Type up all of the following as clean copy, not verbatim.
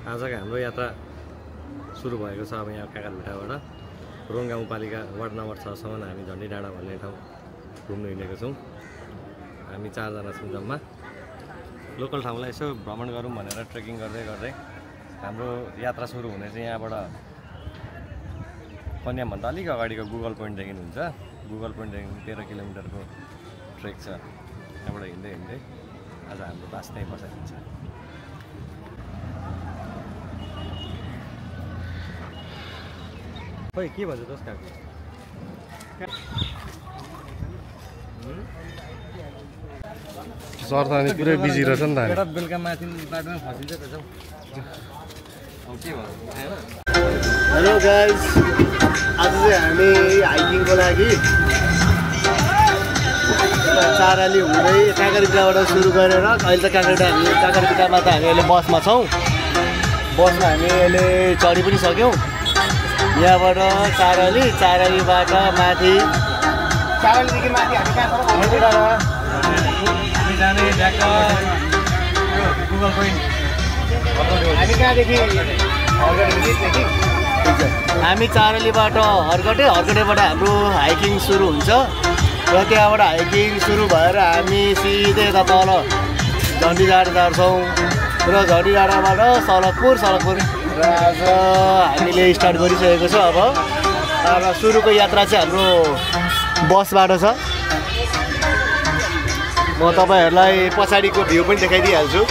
आजको हाम्रो यात्रा सुरु भएको छ अब यहाँ काकालभिटाबाट रोङ गाउँपालिका वार्ड नम्बर 6 सम्म हामी झन्डी डाँडा भन्ने ठाउँ घुम्न हिँडेको छौँ। हामी 4 जना छौँ जम्मा। लोकल ठाउँलाई यसो भ्रमण गरौँ भनेर ट्रेकिङ गर्दै गर्दै हाम्रो यात्रा सुरु हुने चाहिँ यहाँबाट कन्यामभन्दा अलिक अगाडिको गुगल पोइन्टदेखि हुन्छ। गुगल पोइन्टदेखि 13 किलोमिटरको ट्रेक छ। यहाँबाट हिँड्दै हिँड्दै आज हाम्रो बास त्यहीँ बसाइन्छ। खोइ के भन्छ दोस्त काको सर त अनि पुरै बिजी रहेछ नि त। एउटा बेलुका माथि बाटोमा फसिन्छ त जाउँ। अब के भन्छ हेलो गाइस, आज चाहिँ हामी हाइकिङको लागि चाराली हुँदै काँक्रेबिटाबाट सुरु गरेर अहिले त काँक्रेबिटामा त हामी अहिले बसमा छौँ। बसमा हामी अहिले चढी पनि सक्यौँ। यहाँबाट चारालीबाट माथि चारालीदेखि माथि हामी कहाँ जाने गुगल पोइन्ट हामी कहाँदेखि हामी चारालीबाट हर्कटेबाट हाम्रो हाइकिङ सुरु हुन्छ र त्यहाँबाट हाइकिङ सुरु भएर हामी सिधै यता तल झन्डी डाँडा झर्छौँ र झन्डी डाँडाबाट सलकपुर र आज हामीले स्टार्ट गरिसकेको छौँ। अब सुरुको यात्रा चाहिँ हाम्रो बसबाट छ। म तपाईँहरूलाई पछाडिको भ्यू पनि देखाइदिइहाल्छु।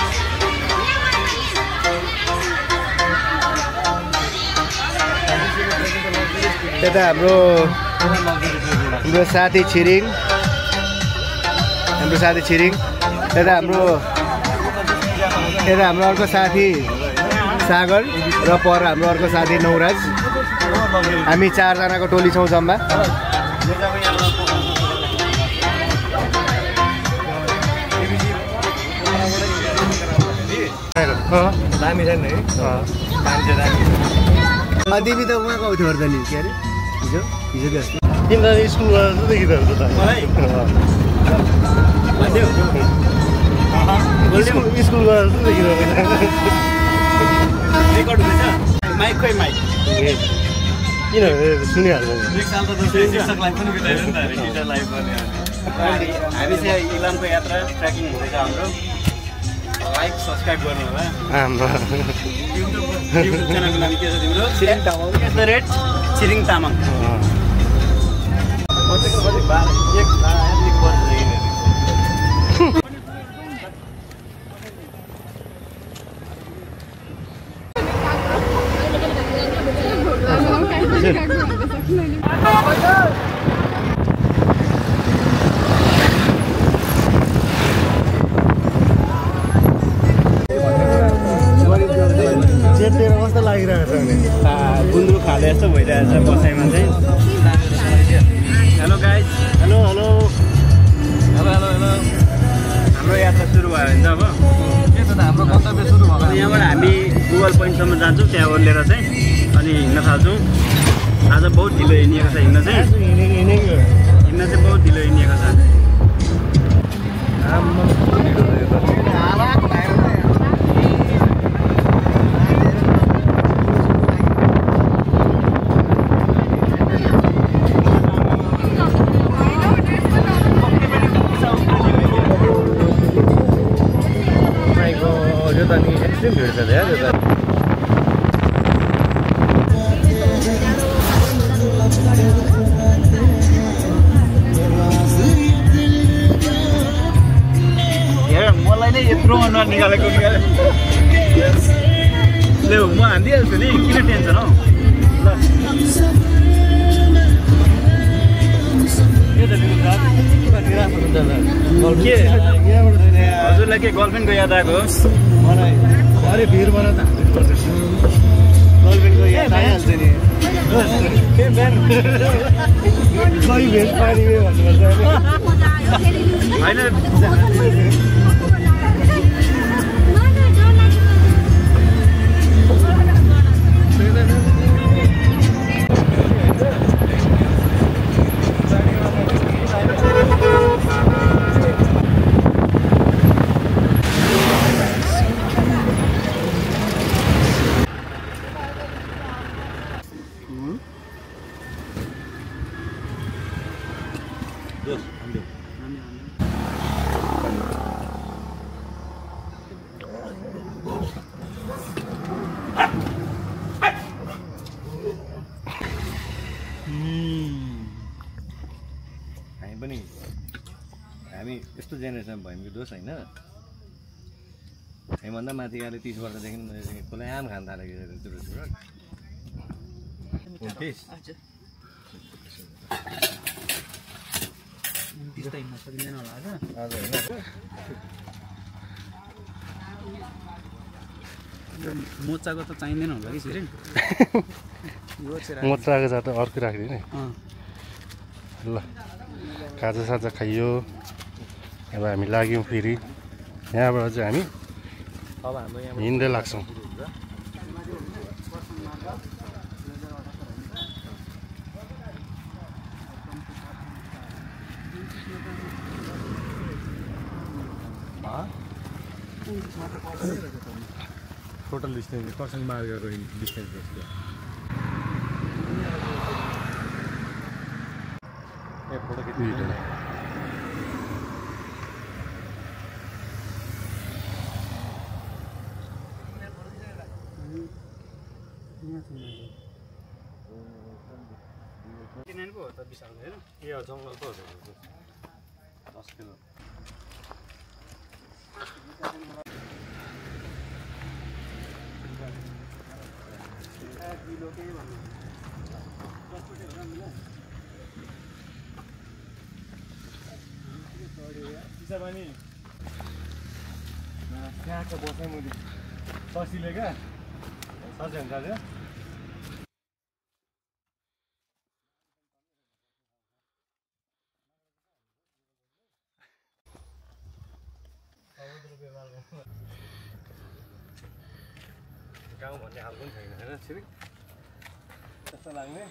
यता हाम्रो साथी छिरिङ, यता हाम्रो अर्को साथी सागर र पर हाम्रो अर्को साथी नौराज। हामी 4 जनाको टोली छौँ जम्मा। दामी छैन है मान्छे दामी। दिदी त उहाँ गएको थियो नि के अरे हिजो तिम्रो स्कुल गएर देखिँदो रहेछ त मलाई स्कुल गएर देखिँदो रेकर्ड हुँदैछ। माइक खोइ माइक किन सुनिहाल्नु। एक साल त शिक्षक लाइफ पनि बिताइयो नि त टिचर लाइफ पनि। हामी चाहिँ इलामको यात्रा ट्रेकिङ हुँदैछ हाम्रो। लाइक सब्सक्राइब गर्नु होला। युट्युब च्यानलको नाम के छ तिम्रो? छिरिङ तामाङ। छिरिङ तामाङ। कस्तो लागिरहेको छ भने गुन्द्रुक खाले जस्तो भइरहेछ बसाइमा चाहिँ। Hello guys. हेलो हाम्रो यात्रा सुरु भयो भने चाहिँ अब के छ त हाम्रो गन्तव्य सुरु भयो। यहाँबाट हामी गुगल पोइन्टसम्म जान्छौँ। त्यहाँ ओर्लेर चाहिँ अनि हिँड्न थाल्छौँ। आज बहुत ढिलो हिँडिएको छ। हिँड्न चाहिँ बहुत ढिलो हिँडिएको छ। मलाई नै यत्रो अनुहार निकालेको ले म हानिदिइहाल्छु नि, किन टेन्सन हौ। के हजुरलाई के गर्लफ्रेन्डको याद आएको? मलाई अरे भिडबाट त गर्लफ्रेन्डको याद आइहाल्छ नि। खै भेज पानी भन्नुपर्छ होइन। हामी यस्तो जेनेरेसन भयौँ कि दोष होइन हामीभन्दा माथि गएर 30 वर्षदेखि मैले कसलाई आम खान थालेको मोचाको त चाहिँदैन होला कि सिरिन मोचाको जात अर्को राखिदिने ल काजा साजा खाइयो अब हामी लाग्यौँ फेरि यहाँबाट चाहिँ हामी अब हाम्रो यहाँ हिँड्दै लाग्छौँ टोटल डिस्टेन्स कर्सियङ मार्गको डिस्टेन्स जस्तो ए फोटो खिच्नु ए जङ्गल पो हो 10 किलो त्यहाँको बसेँ मैले ससीले क्या ससी हुन्छ अरे गाउँ भन्ने हाल पनि छैन होइन छिरिक त्यस्तो लाग्ने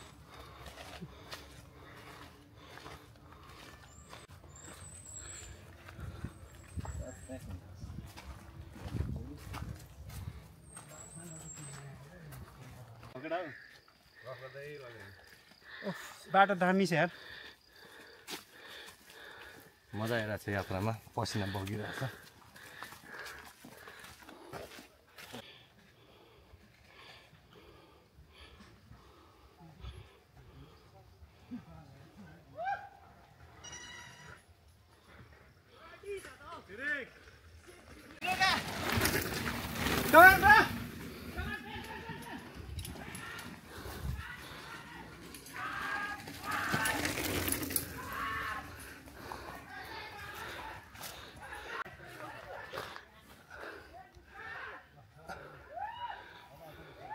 बाटो दामी छ यार मजा आइरहेको छ यात्रामा पसिना बगिरहेछ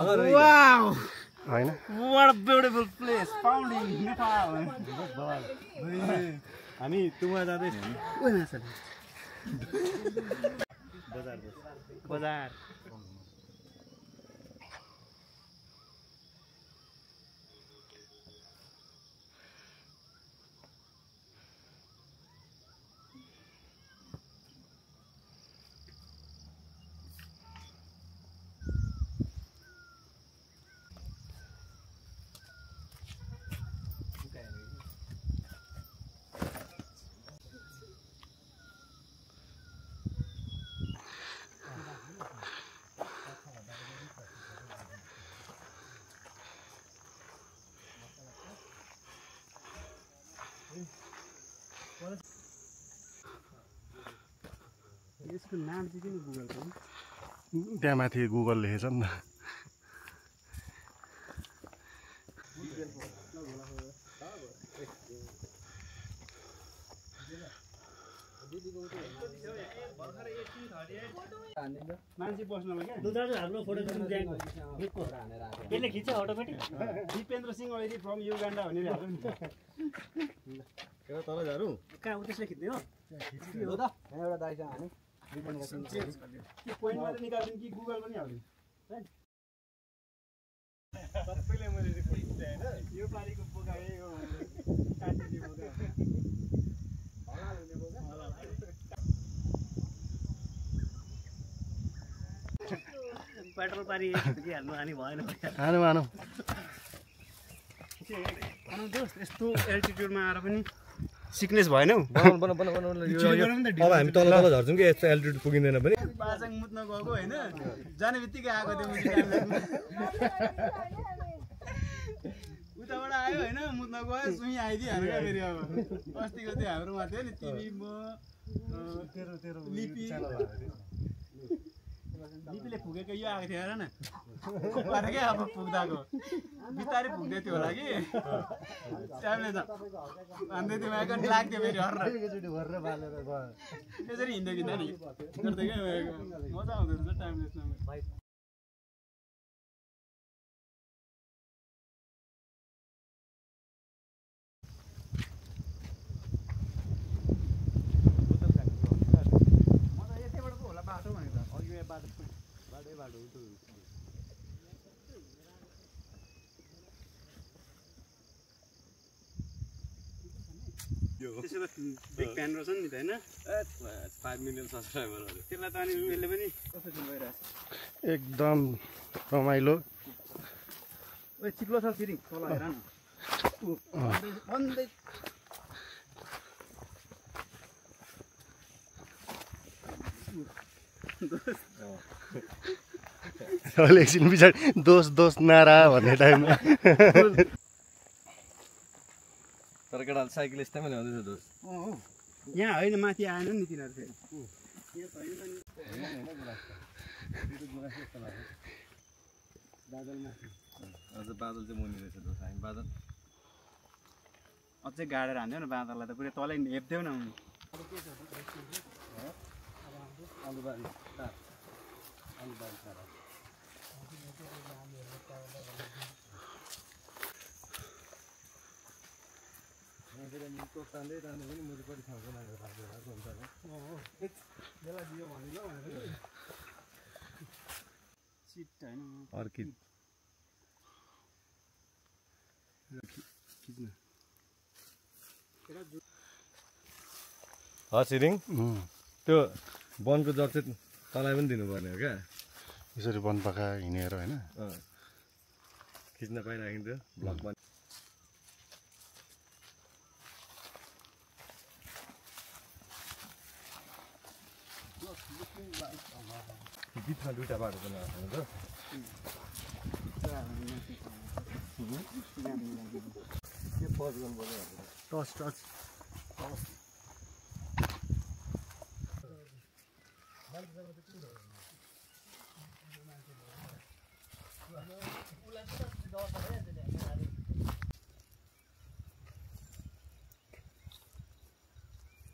Wow! होइन What a beautiful place! Found in Nepal. हामी तुमा जाँदैछौँ बजार यसको नाम चाहिँ के गुगलको त्यहाँ माथि गुगल लेखेछ नि त मान्छे बस्नलाई क्या दुधाजु हाम्रो फोटो खिच्नु दिएको यसले खिच्छ अटोमेटिक दिपेन्द्र सिंह अहिले फ्रम युगान्डा भनेर हाल्नु नि तल झारु कहाँ उ त्यसले खिच्ने हो हो त एउटा दाइसँग हाने दिपेन्द्र सिंह के पोइन्ट मात्र निकाल्दिन कि गुगल पनि हाल्दिन सबैले मैले रिपोर्ट दिए हैन यो पालिको बोका यो काटिने बोका हलाल हुने बोका हलाल पेट्रोल पारी के हाल्नु अनि भएन आनु आनु दोस्त यस्तो एल्टिट्युडमा आएर पनि सिक्नेस भएन हौ अब हामी तल तल झर्छौँ कि यस्तो एल्टिट्युड पुगिँदैन पनि बाजाङ मुत्न गएको होइन जाने बित्तिकै आएको त्यो उताबाट आयो होइन मुत्न गयो सुई आइदियो हाम्रो फेरि अब अस्तिको त्यो हाम्रोमा थियो नि तिमी म लिपीले फुकेको यो आएको थियो हेर न क्या अब पुग्दाको बिस्तारै पुग्दै थियो होला कि टाइमले त अन्त त्यो माइक लाग्थ्यो फेरि हर्र त्यसरी हिँड्दै हिँड्दा नि गर्दै क्या मजा आउँदो रहेछ टाइम लेसमा त्यसो भए बिग फ्यान रहेछ नि त होइन 5 मिलियन सब्सक्राइबरहरू त्यसलाई त अनि उयोले पनि कस्तो फिल भइरहेछ एकदम रमाइलो चिप्लो छ फेरि तल हेर न भन्दै अहिले एकछिन पछाडि दोष दोष नारा भन्ने टाइममा तर केटाले साइकल यस्तैमा ल्याउँदैछ दोष यहाँ होइन माथि आएन नि तिनीहरू फेरि अझ बादल चाहिँ मुनि रहेछ दोष हामी बादल अझै गाडेर हान्थ्यौ न बाँदरलाई त पुरै तलै हेप्थ्यौ न अर्किड छिरिङ त्यो वनको जग चाहिँ तँलाई पनि दिनुपर्ने हो क्या यसरी वन पका हिँडेर होइन खिच्न पाइराखिन्थ्यो ब्लग पनि बिचमा दुईवटा बाटो पनि टच टच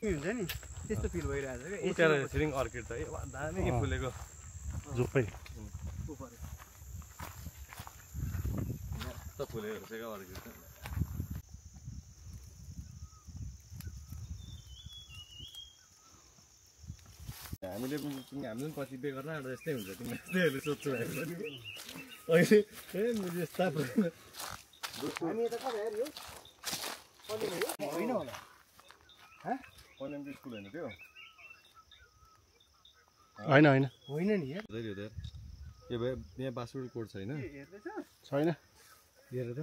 हुन्छ नि त्यस्तो फिल भइरहेछ क्या छिरिङ अर्किड त दामी फुलेको झुप्पै फुलेको रहेछ क्या अर्किड त हामीले पनि पछि पे गर्न आँट्दा यस्तै हुन्छ तिमीले यस्तै अहिले सोध्छु अहिले ए मैले यस्ता होइन होला कन्याम स्कुल होइन त्यो होइन होइन होइन नि यो भए यहाँ बासुड कोड छैन छैन हेर त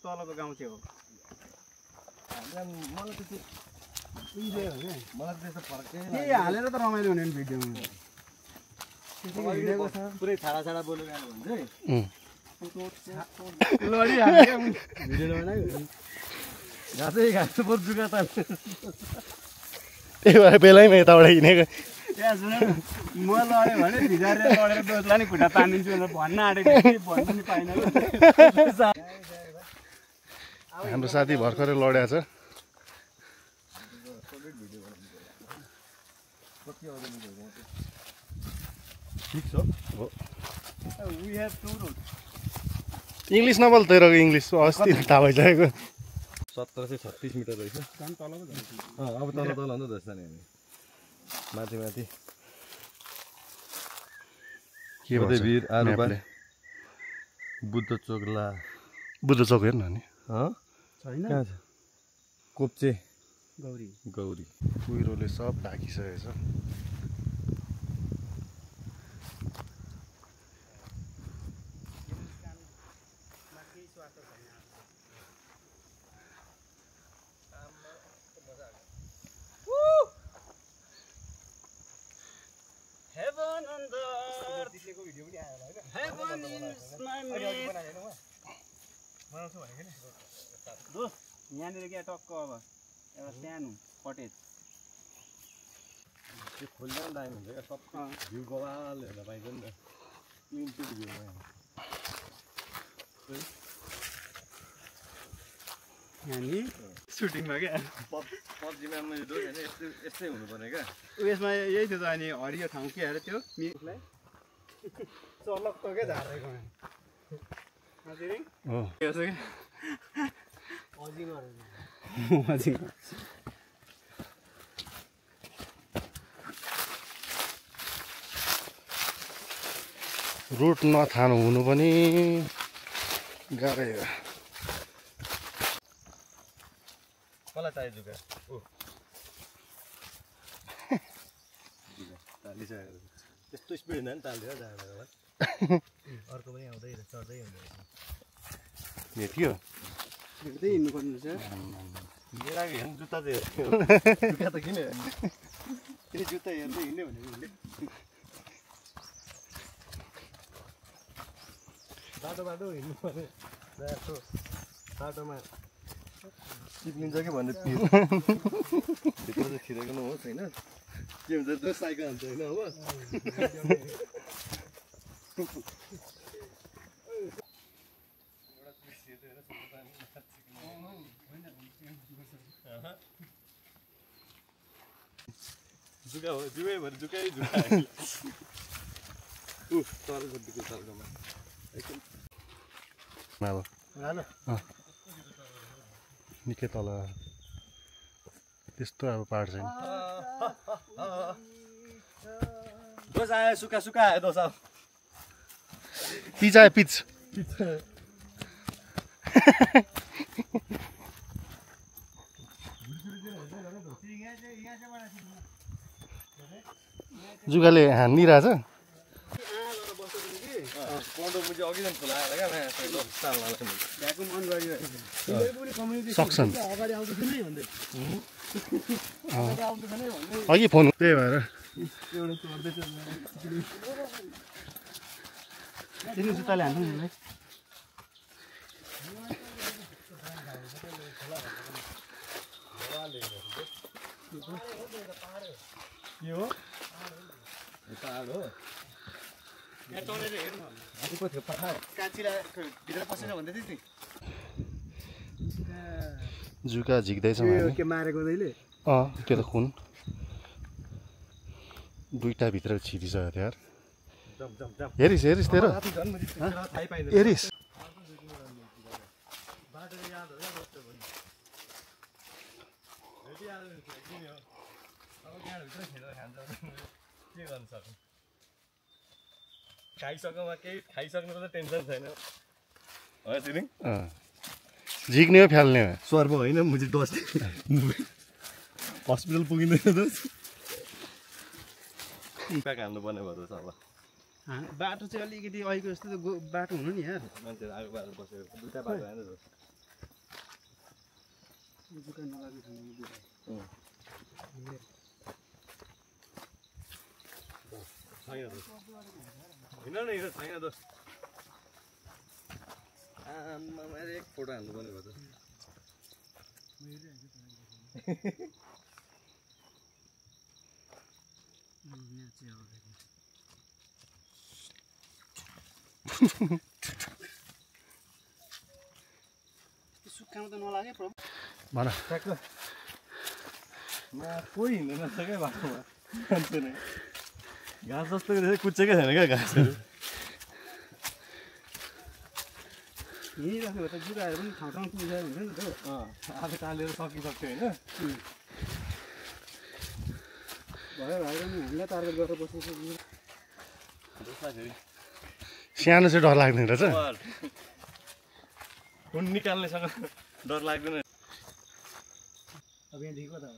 तलको गाउँ चाहिँ हो मलाई त त्यस्तो फरकै हालेर त रमाइलो हुने नि भिडियोमा पुरै छाडा छाडा बोलेर आयो भने चाहिँ घाँस पर्छ जुगा त त्यही भएर बेलैमा यताबाट हिँडेको म लडेँ भने भिजाएर लडेर दोस्लाई नि खुट्टा तानिदिन्छु भनेर भन्न आँटेको भन्नु नि पाइनँ हाम्रो साथी भर्खरै लड्या छ इङ्ग्लिस नबोल तेरो इङ्ग्लिस अस्ति थाहा भइसकेको 1736 मिटर रहेछ अब तल तल अन्त धस्छ नि हामी माथि माथि के भन्छ वीर आरुबा बुद्ध चोक ला बुद्ध चोक हेर्न नि छैन कहाँ छ कोप्चे गौरी गौरी कुहिरोले सब ढाकिसकेको छ यहाँनिर क्या टक्क अब एउटा सानो कटेज त्यो खोल्दा पनि दामी हुन्छ क्या सब भ्यू गवाल हेर्न पाइन्छ नि त लिमिटेड भ्यूमा यहाँनिर सुटिङमा क्या पब्जीमा मैले दोकान यस्तै हुनुपर्ने क्या उयसमा यही थियो त अनि हरियो ठाउँ के अरे त्यो मिक्सलाई चलक्क क्या झारेको रुट नथाहा हुनु पनि गाह्रै हो कसलाई चाहियो जुका तालिसकेको त्यस्तो स्पिड हुँदैन नि तालिदिएर जाँदा अर्को पनि आउँदै चढ्दै हुँदैन भेटियो हिँड्दै हिँड्नुपर्ने रहेछ मेरा हेर्नु जुत्ता चाहिँ जुत्ता त किन त्यही जुत्ता हेर्दै हिँड्यो भनेको उसले बाटो हिँड्नु पर्ने बाटोमा चिप्लिन्छ कि भन्ने भित्र चाहिँ छिरेको नहोस् होइन के हुन्छ त्यो साइकल हुन्छ होइन हो जुका हो जुकै भएर जुकै जुका तर गड्डीको तर्कमा निकै तल त्यस्तो अब पाहाड छैन दोस आयो सुक्खा सुक्खा आयो दोस आऊ पिच आयो पिच जुगाले हानिरहेछ सक्छन् अघि फोन त्यही भएर जुत्ताले हान्नु नि के हो पहाड हो जुका झिक्दैछ के मारेको दैले त्यो त खुन दुईटा भित्र छिरिसक्यो थियो यार हेरिस हेरिस तेरो हेरिस के गर्नु सक्नु खाइसकेमा केही खाइसक्नुको त टेन्सन छैन झिक्ने हो फ्याल्ने हो सर्व होइन मुझे डस्ट हस्पिटल पुगिँदैन त प्याक हाल्नुपर्ने भयो अब बाटो चाहिँ अलिकति अहिलेको जस्तो त बाटो हुनु नि यार मान्छेहरू आगो बाटो बसेको दुईवटा बाटो होइन हिँड न हिँड छैन त आमा एक फोटो हाल्नुपर्ने भयो त सुक्खामा त नलागे भन कोही हिँड्दैन रहेछ क्या बाटोमा मान्छे नै घाँस जस्तो कुच्चेकै छैन क्या घाँसहरू हिँडिराख्नु त जुराहरू पनि ठाउँ ठाउँ पुगिसकेको हुन्छ नि त आफू टालेर सकिसक्यो होइन भयो भएर नि हामीलाई टार्गेट गरेर बसेको सानो चाहिँ डर लाग्ने रहेछ हुन निकाल्नेसँग डर लाग्दैन अब यहाँदेखि कता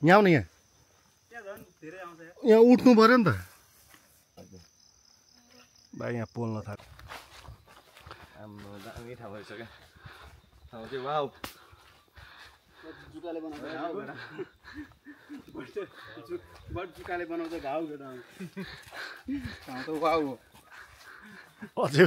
यहाँ आउने यहाँ धेरै आउँछ यहाँ उठ्नु पऱ्यो नि त भाइ यहाँ पोल्न थाल्यो हाम्रो दामी ठाउँ रहेछ क्या ठाउँ चाहिँ वाउ जुकाले बनाउँदा घाउ केटा बट जुकाले बनाउँदा घाउ केटा ठाउँ त वाउ हो अझै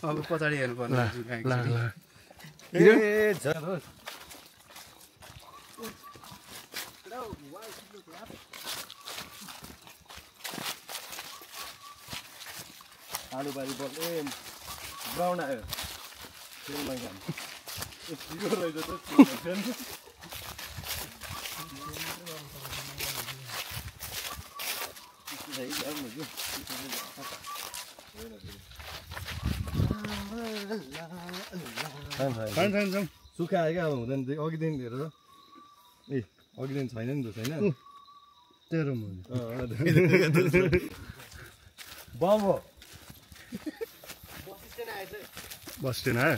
अब पछाडि हेर्नु पर्ने ए झन् आलुबारी बल ए ब्राउन आयो सुक्खा आयो क्या अब हुँदैन अघिदेखि हेरेर ए अघिदेखि छैन नि त छैन तेरो बम हो बस स्ट्यान्ड आयो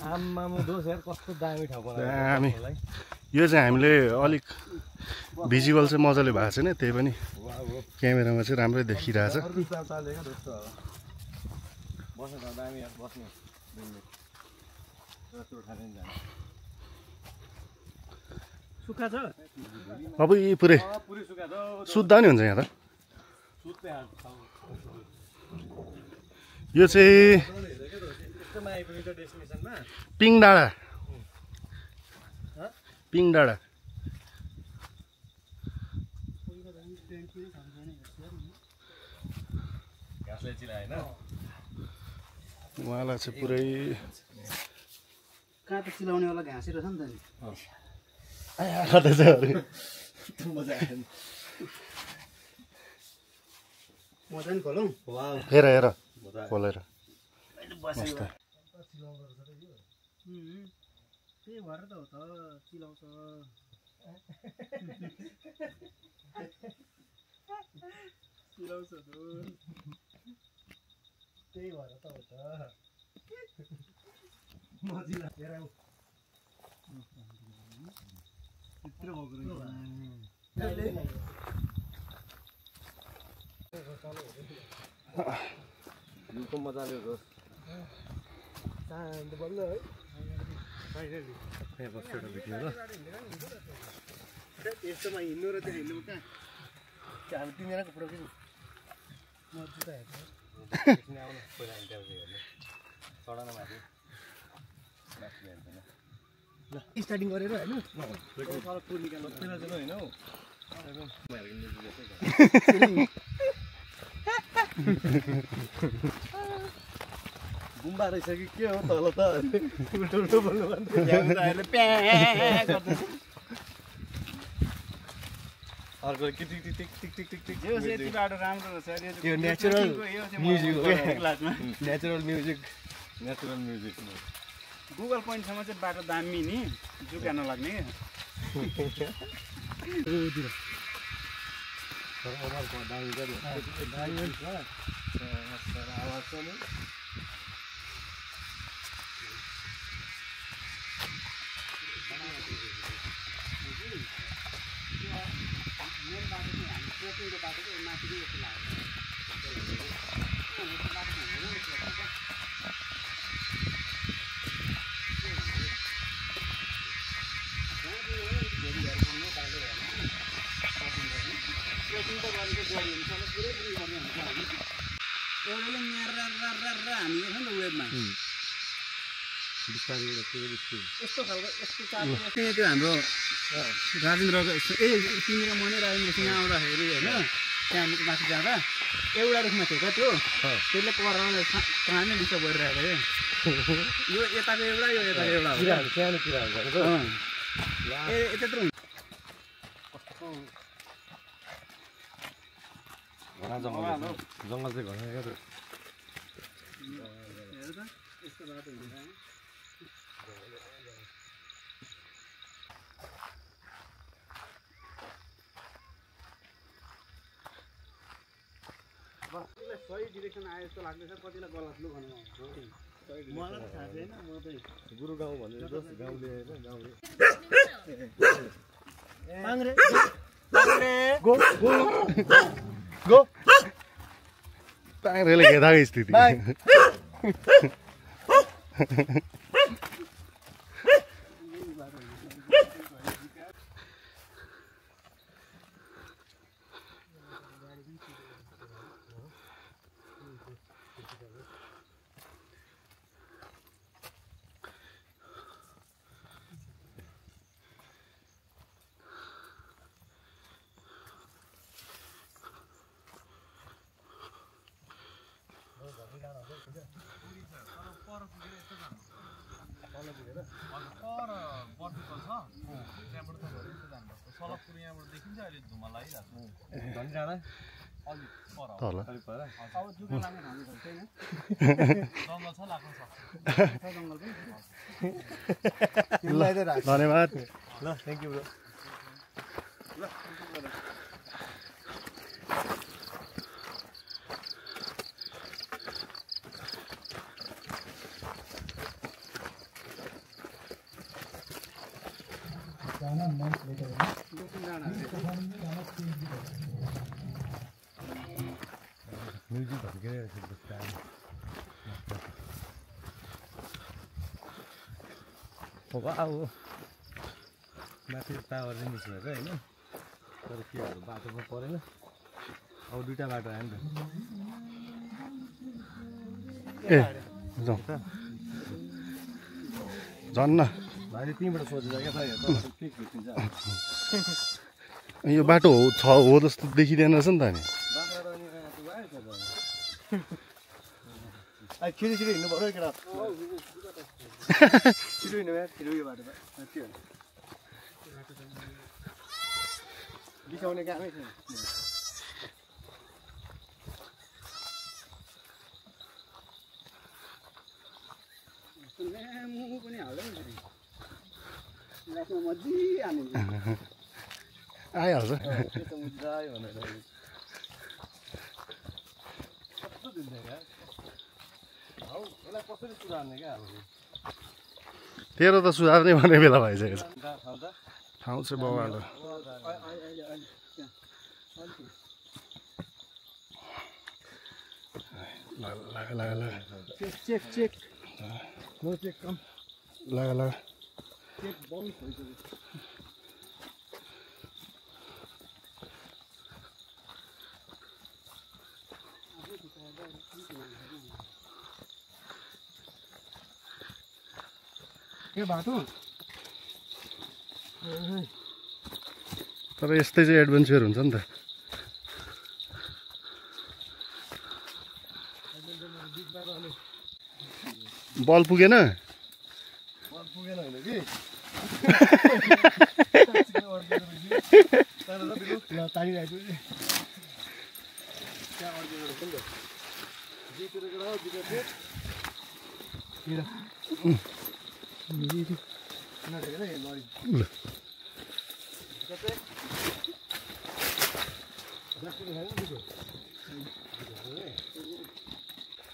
आमामा दोष यार कस्तो दामी ठाउँ दामी यो चाहिँ हामीले अलिक भिजुअल चाहिँ मजाले भएको छैन त्यही पनि क्यामेरामा चाहिँ राम्रै देखिरहेछ बस्नु दामी यार बस्नु सुक्खा छ अब यी पुरै पुरै सुक्खा छ सुत्दा नि हुन्छ यहाँ त सुत्दै हाल्छ यो चाहिँ यस्तोमा आइपुगेको डेस्टिनेसनमा पिङ डाँडा पिङ डाँडा घाँसले चिला होइन उहाँलाई चाहिँ पुरै कहाँ त चिलाउने वाला घाँसी रहेछ नि त मजा आयो मजा नि खोलौँ हेर हेर खोलेर मस्त त्यही भएर त हो त चिलाउँछ चिलाउँछ त्यही भएर त हो त मजिला हेर यत्रो भएको हिउँको मजाले होस् बल्ल है यस्तोमा हिँड्नु र त्यो हिँड्नु कहाँ हामी तिमीलाई कपडा किन म जुत्ता हेर्छु स्टार्टिङ गरेर होइन गुम्बा रहेछ कि के हो तल त उल्टो बोल्नु अर्को टिक टिक टिक टिक टिक टिक टिक यो यति बाटो राम्रो रहेछ यो नेचुरल म्युजिक हो नेचुरल म्युजिक गुगल पोइन्टसम्म चाहिँ बाटो दामी नि जुका नलाग्ने एउटाले हामी हेर्छ नि त वेबमा यस्तो खालको यस्तो चार्ज त्यो हाम्रो राजेन्द्र तिमी र म नै राजेन्द्रसँग आउँदाखेरि होइन त्यहाँ माथि जाँदा एउटा रुखमा थियो क्या त्यो त्यसले कराउनलाई कहाँ नै डिस्टर्ब गरिरहेको यो यताको एउटा यो यताको एउटा सानो किराहरू ए त्यत्रो हुन्छ घना जङ्गल चाहिँ घना क्या हेर त यस्तो बाटो हुन्छ कतिलाई सही डिरेक्सन आयो जस्तो लाग्दैछ कतिलाई गलत लु भन्नु मलाई त थाहा छैन म त गुरु गाउँ भनेर जस गाउँले होइन गाउँले पाङ्रेले घेदाको स्थिति धन्यवाद ल थ्याङ्क यू ब्रो म्युजिक भत्किरहेको छ वाउ माथि टावर चाहिँ निस्किन्छ होइन तर केहरू बाटोमा परेन अब दुईवटा बाटो आयो नि त ए जाउँ झन् न भाइले त्यहीँबाट सोधेर क्या भाइ के भेटिन्छ यो बाटो हो जस्तो देखिँदैन रहेछ नि त नि छिटो छिटो हिँड्नु पर्यो केटा छिटो हिँड्नु छिटो यो बाटोमा के हुन्छ बिसाउने कामै छैन पनि हाल्दैन मजी हाल्नु आइहाल्छ तेरो त सुधार्नै भन्ने बेला भइसकेको छ ठाउँ चाहिँ बाबाले चेक चेक नो चेक कम लगा चेक बाउन्स भइसक्यो के बाटो तर यस्तै चाहिँ एडभेन्चर हुन्छ नि त बल पुगेन पुगेन होइन कि तानिरहेको त्यहाँ अर्को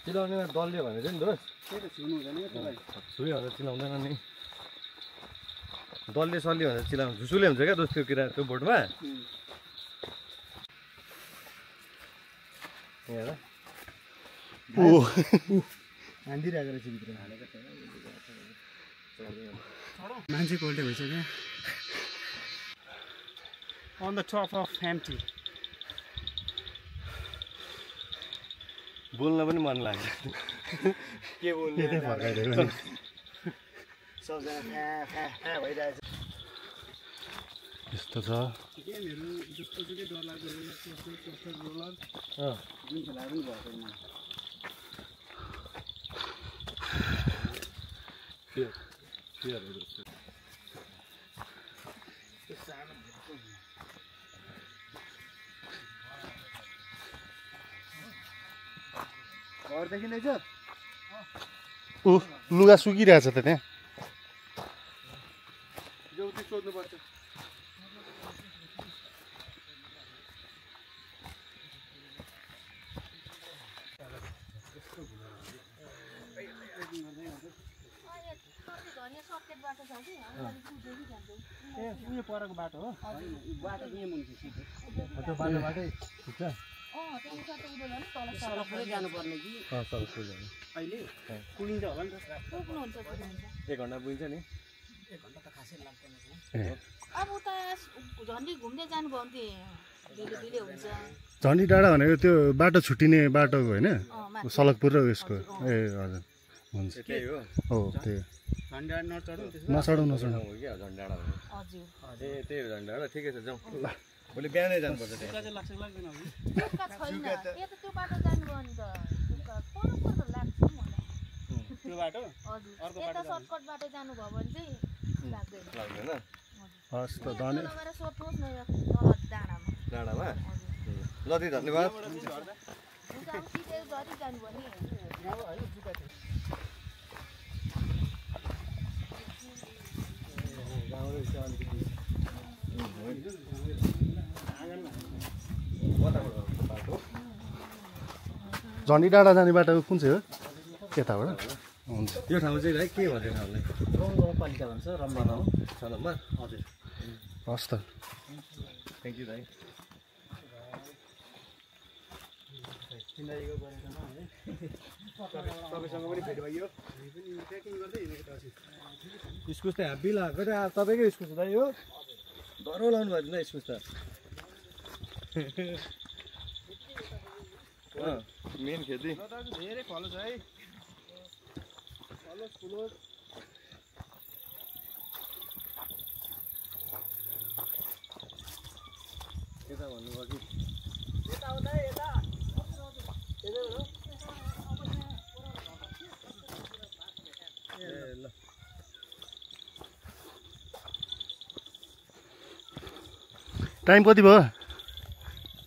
चिलाउने दलले भनेको थियो नि दोस् छुई भनेर चिलाउँदैन नि दलले सल्ली भनेर चिलाउनु झुसुले हुन्छ क्या दोस् त्यो किरा त्यो बोटमा हेर हान्दिरहेको रहेछ भित्र मान्छेको उल्टे भइसक्यो on the top of empty बोल्न पनि मन लाग्छ के बोल्ने फर्काइदिएको सबजना फ्या भइरहेछ यस्तो छ गेमहरू जस्तो सुकै डरलाग्दो रोलर जुन खेलाएर पनि भएको छैन घर देखिँदैछ ऊ लुगा सुकिरहेछ त त्यहाँ ज्योति सोध्नुपर्छ भने सक्ने उयो परको बाटो हो बाटो यही मुनि सिधै त्यो बाटोबाटै पुग्छ सडकमै जानुपर्ने कि अहिले पुगिन्छ होला नि त 1 घन्टा पुगिन्छ नि 1 घन्टा त खासै लाग्दैन अब उता झन्डी घुम्दै जानुभयो भने दिले हुन्छ झन्डी डाँडा भनेको त्यो बाटो छुट्टिने बाटोको होइन सलकपुर र यसको ए हजुर हुन्छ त्यही हो हो त्यही झन्डा नचढौँ नचढौँ हो क्या झन्डाडा भने हजुर ए त्यही हो झन्डाडा ठिकै छ जाउँ भोलि बिहानै जानुपर्छ त्यहाँ चाहिँ लाग्छ लाग्दैन अब टुक्का छैन यता त्यो बाटो जानुभयो नि त टुक्का पर लाग्छ मलाई त्यो बाटो हजुर यता सर्टकट बाटो जानुभयो भने चाहिँ लाग्दैन लाग्दैन हस् त धन्यवाद लगाएर सोध्नुहोस् न तल डाँडामा डाँडामा जति धन्यवाद हुन्छ अब सिधै गरी जानुभयो नि झन्डी डाँडा जाने बाटो कुन चाहिँ हो त्यताबाट हुन्छ यो ठाउँ चाहिँ है के भन्छ ठाउँलाई रङ गाउँपालिका भन्छ रम्बा गाउँ 6 नम्बर हजुर हस् त थ्याङ्क यू दाइ तपाईँसँग पनि भेट भयो ट्रेकिङ गर्दै हिँडेको पछि इस्कुस त ह्याप्पी लगाएको त तपाईँकै इस्कुस दाइ हो डरो लाउनु भएको छैन इस्कुस त मेन खेती धेरै फलोस् है फलोस् फुलोस् यता भन्नुभयो कि यता आउँदा यता ए ल टाइम कति भयो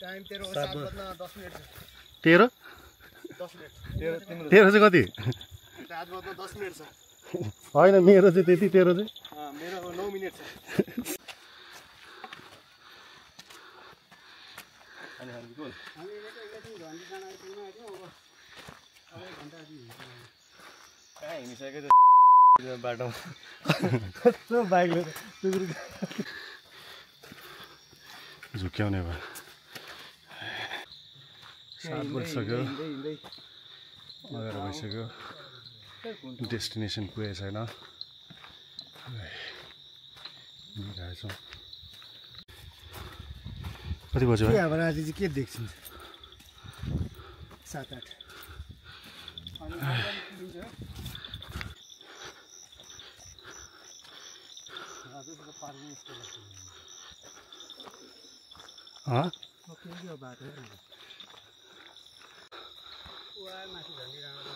टाइम 13 हो 7 बज्न 10 मिनेट 13 10 मिनेट 13 चाहिँ कति 7 बज्न 10 मिनेट छ होइन मेरो चाहिँ त्यति 13 चाहिँ मेरो 9 मिनेट छ अनि हर्किकोल हामी एकैछिन झन्डी जान आइपुग्न आँट्यौँ अब 1 घन्टा अघि कहाँ हिँडिसक्यो त बाटोमा कस्तो बाइकले झुक्याउने भयो 7 बजिसक्यो 11 भइसक्यो डेस्टिनेसन पुगेको छैन हिँडिरहेछौँ कति बज्यो भाइ अब आज चाहिँ के देख्छन् 7-8 बाटो माथि झन्डी राम्रो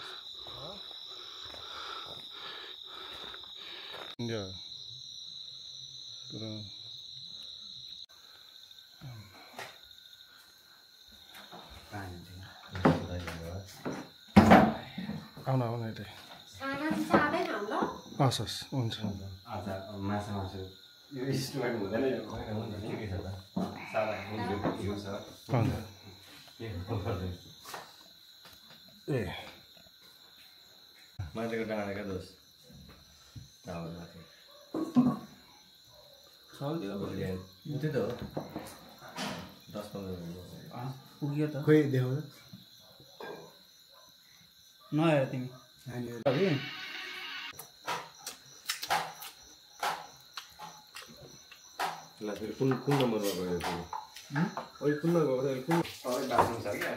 आउन आउन यतै हस् हस् हुन्छ आज माछा मासु यो इस्टिमेट हुँदैन ठिकै छ त सादा हिउँ छ ए माथिको डाँडा क्या दोष त्यही त हो 10-15 पुग्यो त खोइ देखाउनु नहेर तिमी ल फेरि कुन नम्बरमा गयो तिमी अहिले कुन नगयो कुन बाथरुम छ क्या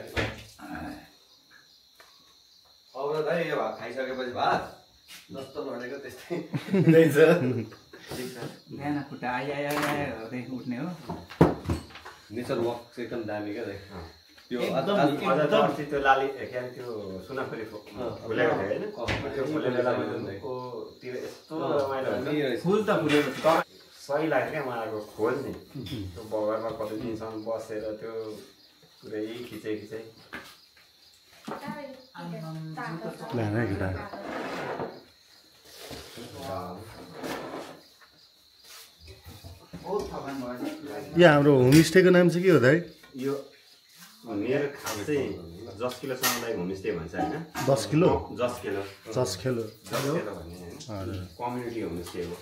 अब दाइ यो भात खाइसकेपछि भात जस्तो लडेको त्यस्तै हुँदैछ बिहान खुट्टा आयो उठ्ने हो नेचर वक चाहिँ एकदम दामी क्या दाइ त्यो त्यो लाली के अरे त्यो सुनाखुरी फुलेको थियो होइन त्यो फुलेको लालीको त्यो यस्तो रमाइलो हुन्छ फुल त फुलेको छ सही लाग्यो क्या उहाँको खोज नि त्यो बगरमा कति दिनसम्म बसेर त्यो पुरै खिचाइ यो हाम्रो होमस्टेको नाम चाहिँ के हो दाइ यो मेरो खास चाहिँ 10 किलो सामुदायिक होमस्टे भन्छ होइन 10 किलो 10 किलो 10 किलो 10 किलो भन्ने होइन कम्युनिटी होमस्टे हो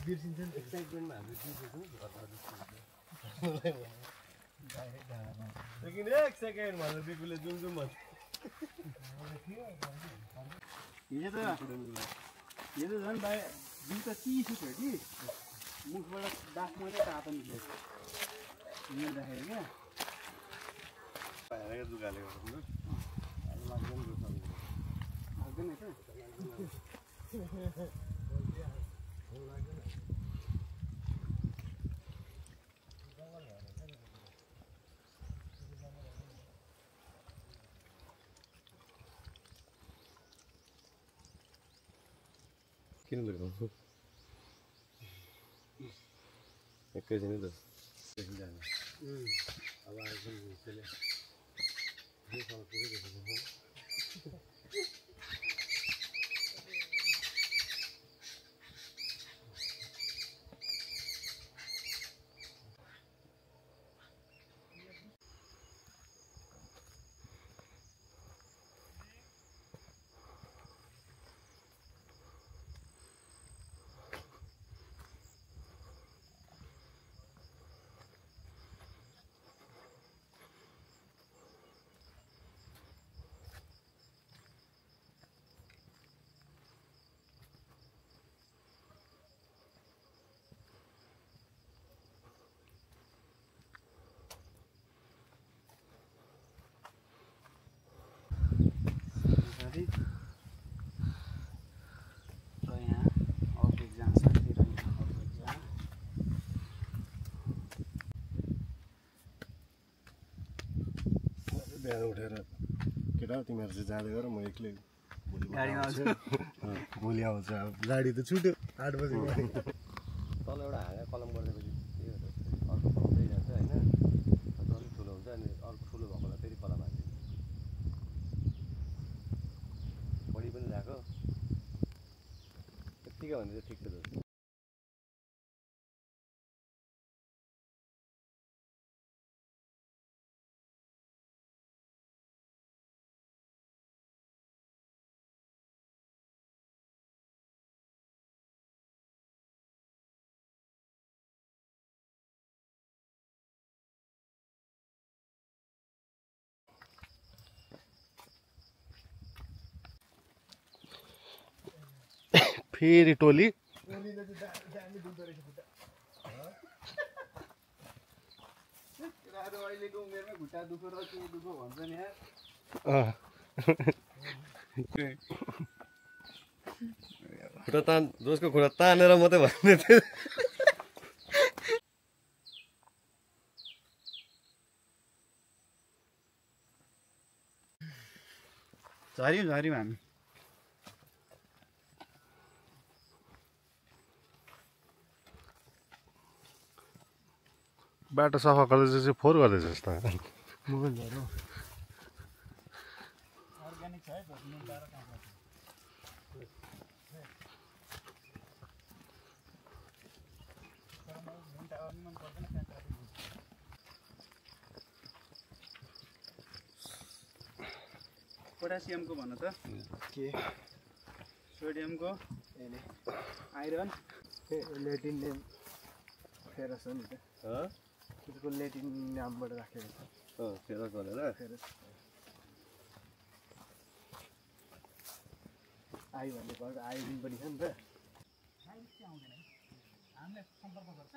एक्साइटमेन्टमा हामीले लेकिन एक सेकेन्ड भनेर बिकुले जुम भन्छ हिजो त झन् भाइ जिउ त चिसो थियो कि मुखबाट दाग मात्रै तातो निक्ल्यो हिँड्दाखेरि क्या दुःखले किन दुःख एकैछिन त जाने अब आइफोन त्यसले बिहान उठेर केटा तिमीहरू चाहिँ जाँदै गर म एक्लै भोलि आउँछ अब गाडी त छुट्यो 8 बजी तल एउटा हाँगा कलम गरिदिएपछि त्यो अर्को पाउँदै जान्छ होइन अलिक ठुलो हुन्छ अनि अर्को ठुलो भएकोलाई फेरि कलम हाल्छ बढी पनि गएको त्यत्तिकै भने चाहिँ ठिक छ फेरि टोली अहिलेको उमेरमा खुट्टा दुखो र के दुखो भन्छ नि खुट्टा तान जसको खुट्टा तानेर मात्रै भन्ने थियो झऱ्यौँ हामी बाटो सफा गर्दैछ फोहोर गर्दैछ जस्तो मोबाइल झऱ्यो अर्ग्यानिक छ है नुन लाएर काम गर्छ तर मलाई नुन टावर नि मन पर्दैन त्यहाँ ट्राफिक हुन्छ पोटासियमको भन त के सोडियमको आइरन लेटिन नेम फेरस हो नि त त्यसको लेटिन नामबाट राखेको छ फेरस भनेर फेरस आई भनेको अर्को आयोडिन पनि छ नि त आउँदैन है हामीलाई सम्पर्क गर्छ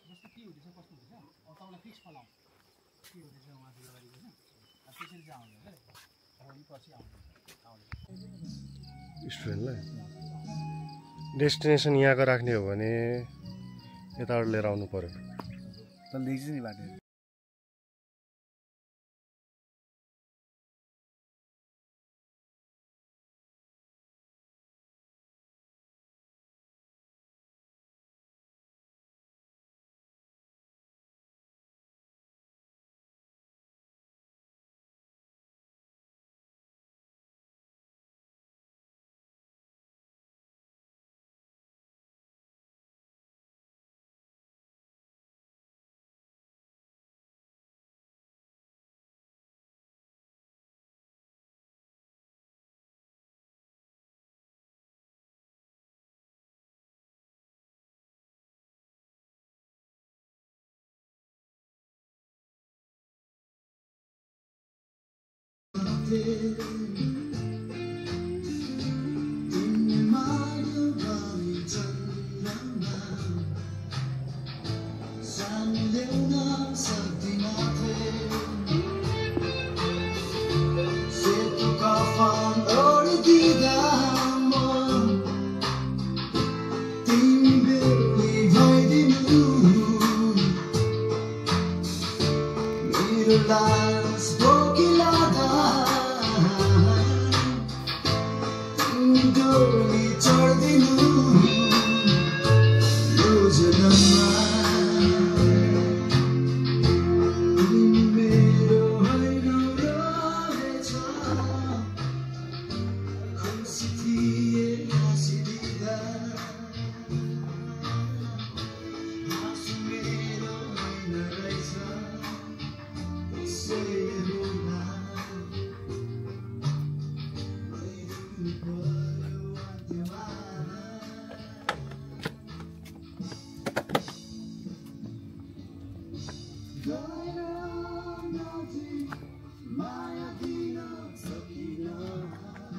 जस्तो के हुँदैछ कस्तो हुँदैछ अब तपाईँलाई फिक्स फलाउँ के हुँदैछ उहाँ जिल्लाबारीको होइन अब त्यसरी चाहिँ आउँदैन क्या अब पछि आउँदैन स्टुडेन्टलाई डेस्टिनेसन यहाँको राख्ने हो भने यताबाट लिएर आउनु पर्यो तल देख्छ नि बाटो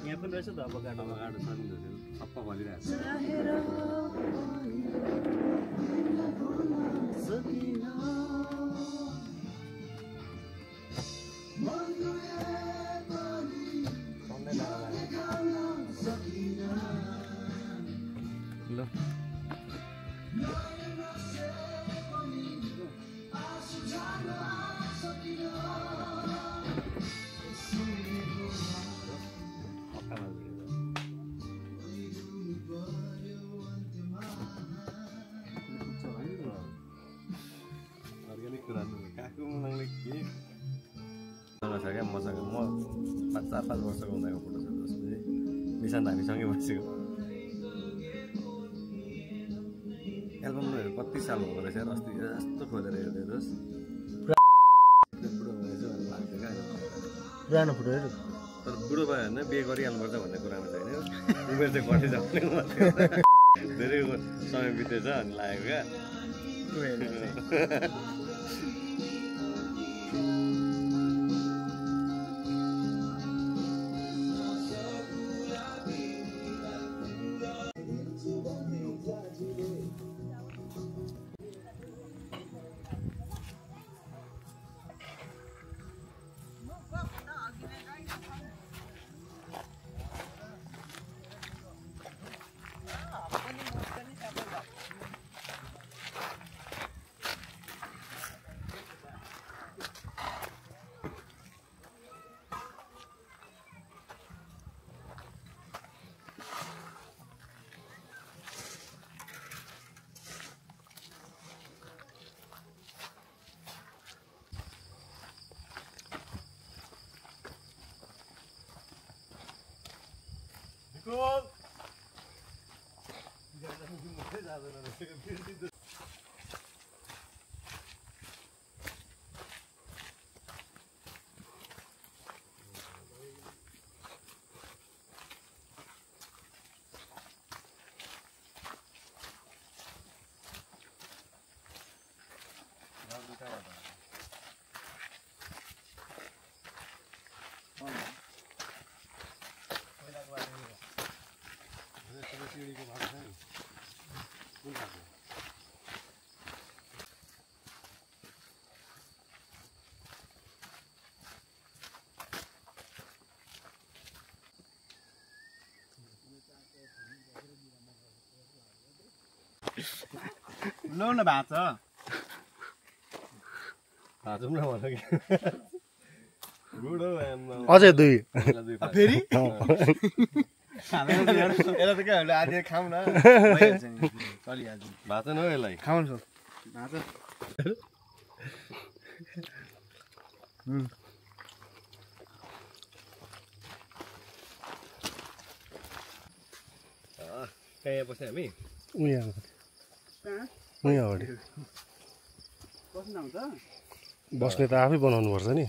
यहाँ पनि रहेछ त अब गाडोमा गाडो छ नि सप्पा भनिरहेको अर्ग्यानिक कुरा काकु मलाई के छ क्या मसँग म 4-5 वर्षको हुँदाको फोटो छ जसले निशान्त हामीसँगै बसेको एल्बमहरू कति साल हुँदो रहेछ अस्ति यस्तो खोलेर हेर्दैछस् पुरानो फोटो हेर तर बुढो भयो भने बिहे गरिहाल्नुपर्छ भन्ने कुरामा छैन उमेर चाहिँ घटै जाउने धेरै समय बितेछ अनि लागेको क्या लौ न भाँच भाँचौँ न भन कि अझै 2 फेरि यसलाई त के हामीले आधी खाउँ न चलिहाल्छ भाँचेन हो यसलाई खाउँ भाँच कहाँ बस्ने हामी उहाँ अगाडि बस्नु आउँछ बस्ने त आफै बनाउनु पर्छ नि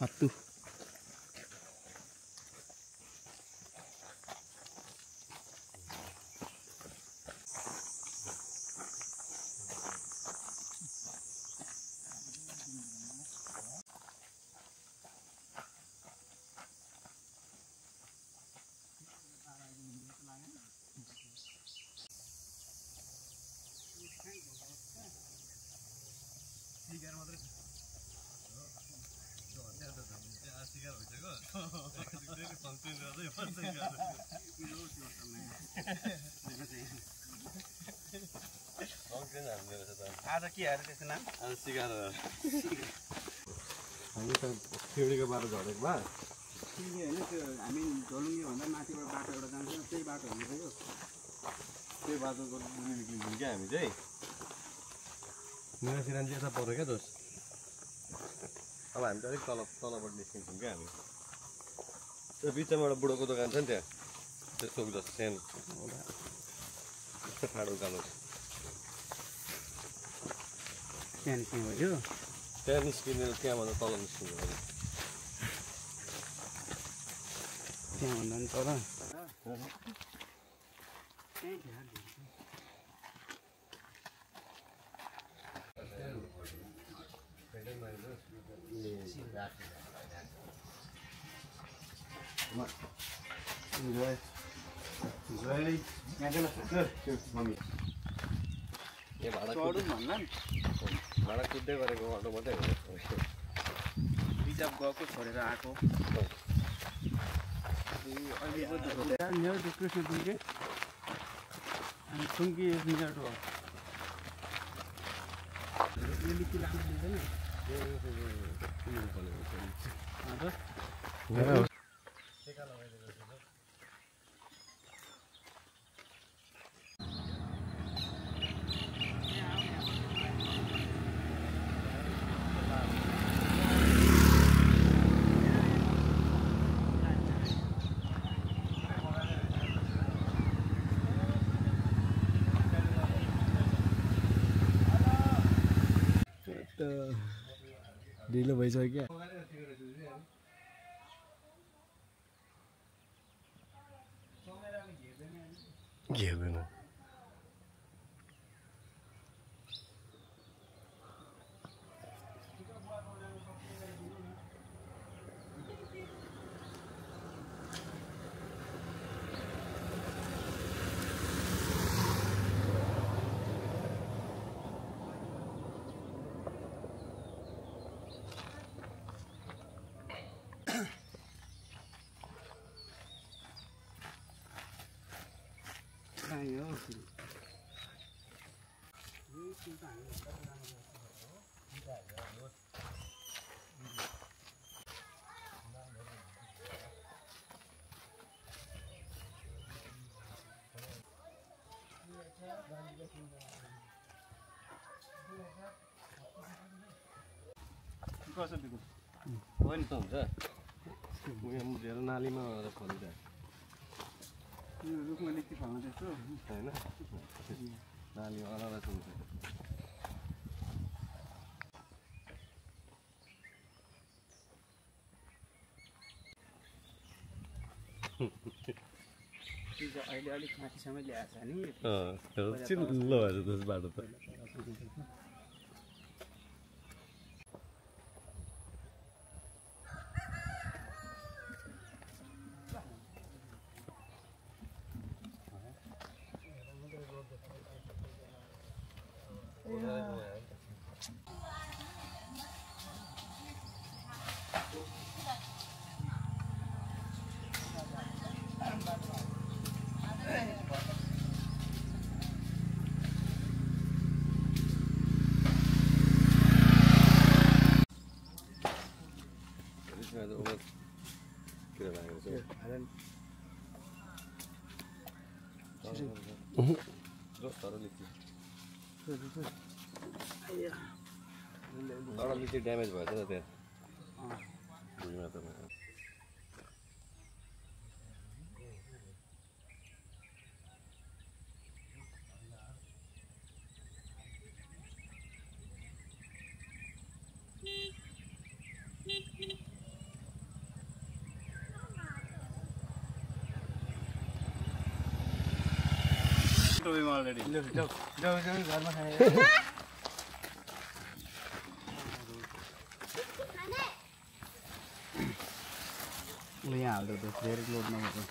हत्तु आज के अरे त्यसको नाम आज सिकार हामी त सिउडीको बाटो झरेको भए होइन त्यो हामी झोलुङ्गे भन्दा माथिबाट बाटो एउटा जान्छ त्यही बाटो हुँदैछ त्यही बाटोको मुनि निक्लिन्छौँ क्या हामी चाहिँ निरासिरान चाहिँ यता पर्यो क्या दोस्त अब हामी त अलिक तलबाट निस्किन्छौँ क्या हामी त्यो बिचमा एउटा बुढोको दोकान छ नि त्यहाँ त्यो चोक जस्तो सानो त्यस्तो ठाडो उकालो त्यहाँ निस्किनु भयो त्यहाँ निस्किँदैन त्यहाँभन्दा तल निस्किनु पर्यो त्यहाँभन्दा पनि तल ए भाडा चढौँ भन्दा नि भाडा कुद्दै गरेको अटो मात्रै हो रिजर्भ गएको छोडेर आएको अहिले मेरो त्यो कृष्ण पुग्यो अनि सुङ्की नियर टु लिपि लाग्नु दिँदैन ढिलो भइसक्यो क्या घेर्दैन हो नि त हुन्छ उयो धेरै नालीमा फल्छ रुखमा लिची फल्न त्यस्तो होइन नालीमा अलग हुन्छ अहिले अलिक माथिसम्म ल्याएको छ नि चिल्लो भएछ त्यस बाटो त तर लिची ड्यामेज भएछ त त्यहाँ भुइँमा त घरमा खाने यहाँ हाल्दो धेरै लोड नभएको